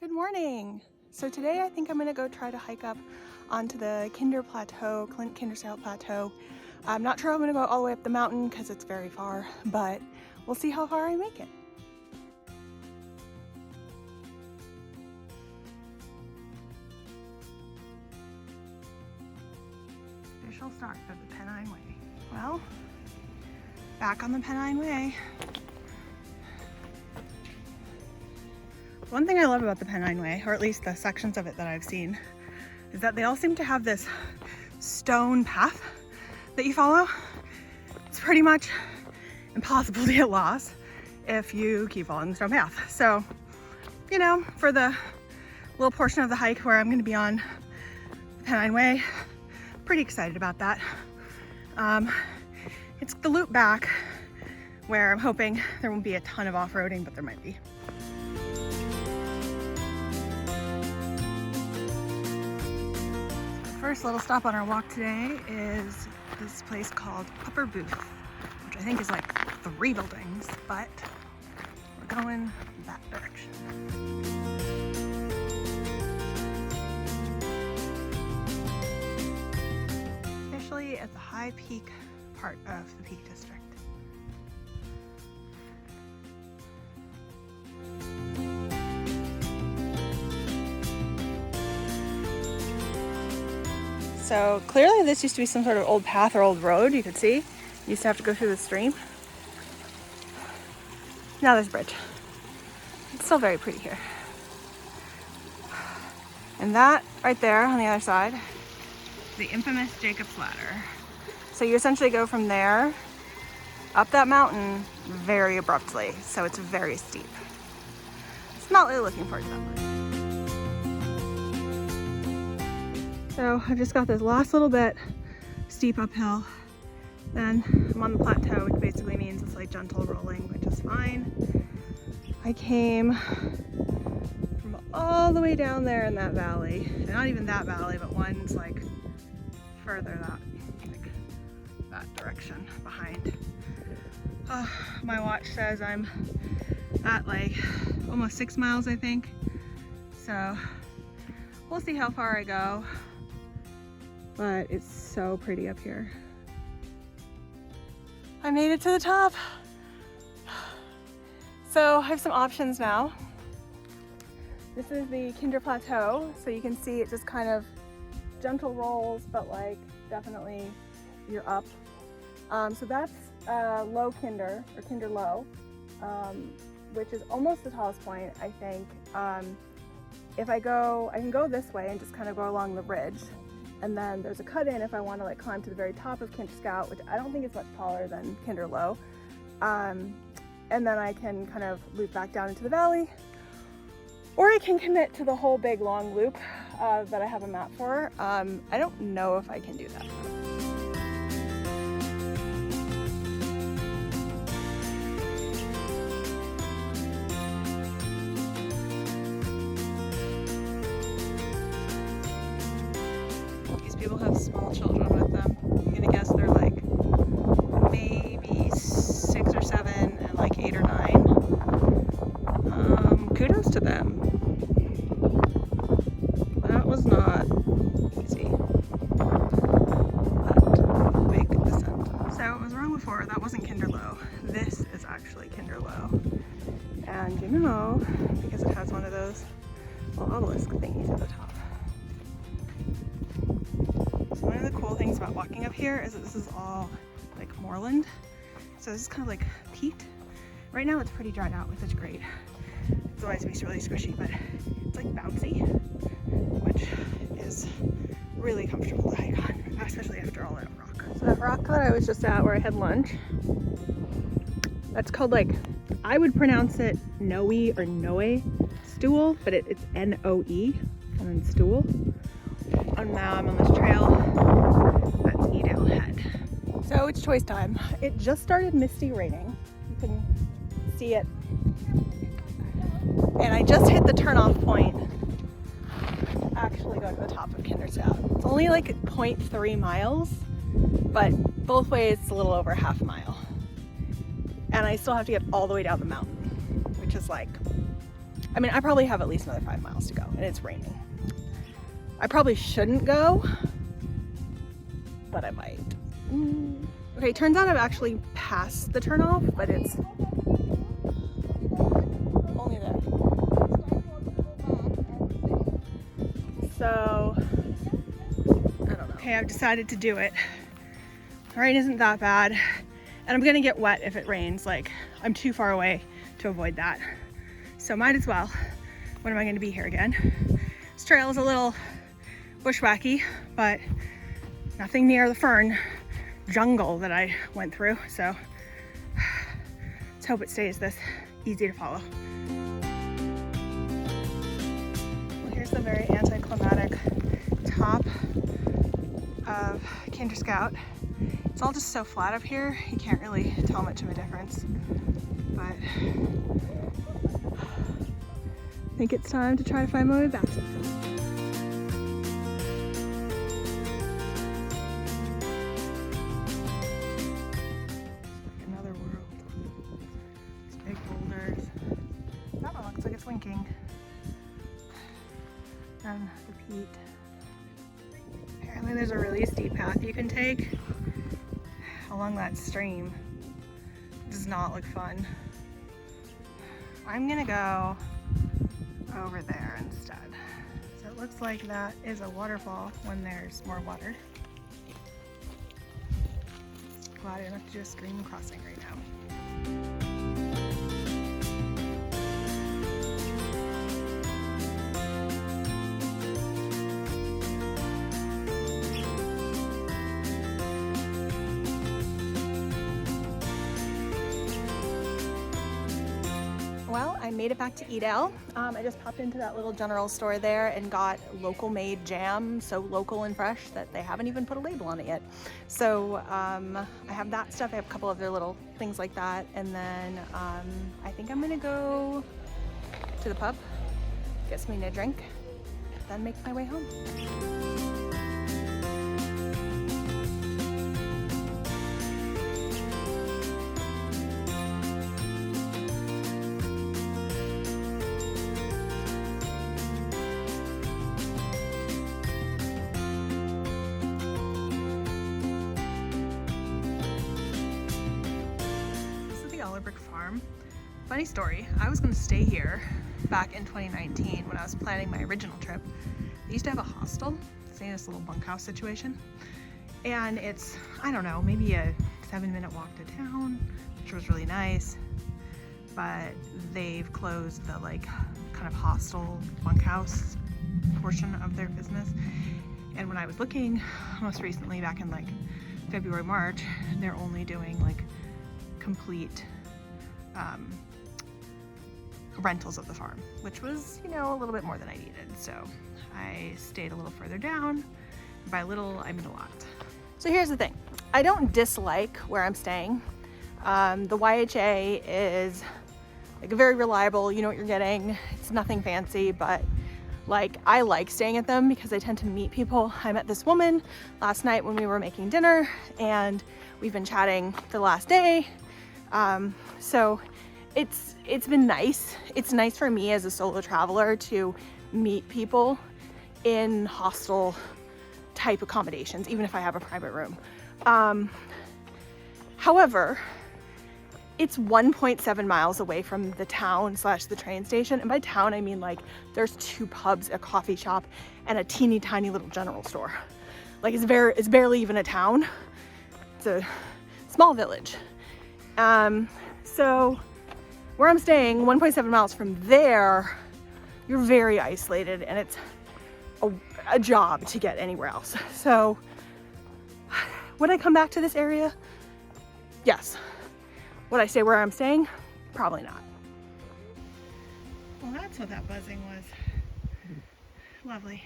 Good morning. So today I think I'm gonna go try to hike up onto the Kinder Plateau, Clint Kinderstyle Plateau. I'm not sure I'm gonna go all the way up the mountain because it's very far, but we'll see how far I make it. Official start of the Pennine Way. Well, back on the Pennine Way. One thing I love about the Pennine Way, or at least the sections of it that I've seen, is that they all seem to have this stone path that you follow. It's pretty much impossible to get lost if you keep following the stone path. So, you know, for the little portion of the hike where I'm going to be on the Pennine Way, pretty excited about that. It's the loop back where I'm hoping there won't be a ton of off-roading, but there might be. First little stop on our walk today is this place called Upper Booth, which I think is like 3 buildings, but we're going that direction. Officially at the high peak part of the Peak District. So clearly this used to be some sort of old path or old road, you could see. You used to have to go through the stream. Now there's a bridge. It's still very pretty here. And that right there on the other side, the infamous Jacob's Ladder. So you essentially go from there up that mountain very abruptly, so it's very steep. It's not really looking forward to that much. So I've just got this last little bit steep uphill, then I'm on the plateau, which basically means it's like gentle rolling, which is fine. I came from all the way down there in that valley, and not even that valley, but one's like further that direction behind. My watch says I'm at like almost 6 miles, I think. So we'll see how far I go. But it's so pretty up here. I made it to the top. So I have some options now. This is the Kinder Plateau, so you can see it just kind of gentle rolls, but like definitely you're up. So that's Low Kinder, or Kinder Low, which is almost the tallest point, I think. If I can go this way and just kind of go along the ridge. And then there's a cut in if I want to like climb to the very top of Kinder Scout, which I don't think is much taller than Kinder Low. And then I can kind of loop back down into the valley, or I can commit to the whole big long loop that I have a map for. I don't know if I can do that. People have small children with them. I'm gonna guess they're like maybe 6 or 7 and like 8 or 9. Kudos to them. That was not easy. But big descent. So I was wrong before. That wasn't Kinder Low. This is actually Kinder Low. And you know, because it has one of those little obelisk thingies at the top. One of the cool things about walking up here is that this is all like moorland. So this is kind of like peat. Right now it's pretty dried out, which is great. Otherwise it's really squishy, but it's like bouncy, which is really comfortable to hike on, especially after all that rock. So that rock cut I was just at where I had lunch, that's called like, I would pronounce it Noe or Noe stool, but it's N-O-E and then stool. And now I'm on this trail at Edale Head. So it's choice time. It just started misty raining. You can see it. And I just hit the turnoff point. Actually go to the top of Kinder Scout. It's only like 0.3 miles, but both ways it's a little over half a mile. And I still have to get all the way down the mountain, which is like I mean, I probably have at least another 5 miles to go, and it's raining. I probably shouldn't go, but I might. Okay, turns out I've actually passed the turnoff, but it's only there. So, I don't know. Okay, I've decided to do it. The rain isn't that bad, and I'm gonna get wet if it rains. Like, I'm too far away to avoid that. So might as well. When am I gonna be here again? This trail is a little bushwhacky, but nothing near the fern jungle that I went through. So let's hope it stays this easy to follow. Well, here's the very anticlimactic top of Kinder Scout. It's all just so flat up here, you can't really tell much of a difference. But I think it's time to try to find my way back. Another world. These big boulders. That one looks like it's winking. And the peat. Apparently there's a really steep path you can take along that stream. It does not look fun. I'm gonna go over there instead. So it looks like that is a waterfall when there's more water. Glad I don't have to do a stream crossing right now. Well, I made it back to Edale. I just popped into that little general store there and got local made jam, so local and fresh that they haven't even put a label on it yet. So I have that stuff. I have a couple of their little things like that. And then I think I'm gonna go to the pub, get something to drink, then make my way home. Farm. Funny story, I was going to stay here back in 2019 when I was planning my original trip. They used to have a hostel, stay in this little bunkhouse situation, and it's, I don't know, maybe a 7-minute walk to town, which was really nice, but they've closed the like kind of hostel bunkhouse portion of their business. And when I was looking most recently back in like February, March, they're only doing like complete rentals of the farm, which was, you know, a little bit more than I needed. So I stayed a little further down. By little, I mean a lot. So here's the thing. I don't dislike where I'm staying. The YHA is like very reliable. You know what you're getting. It's nothing fancy, but like I like staying at them because I tend to meet people. I met this woman last night when we were making dinner, and we've been chatting for the last day. So it's been nice. It's nice for me as a solo traveler to meet people in hostel type accommodations, even if I have a private room. However, it's 1.7 miles away from the town / the train station. And by town, I mean like there's 2 pubs, a coffee shop, and a teeny tiny little general store. Like it's barely even a town. It's a small village. So where I'm staying, 1.7 miles from there, you're very isolated, and it's a job to get anywhere else. So would I come back to this area? Yes. Would I stay where I'm staying? Probably not. Well, that's what that buzzing was. Lovely.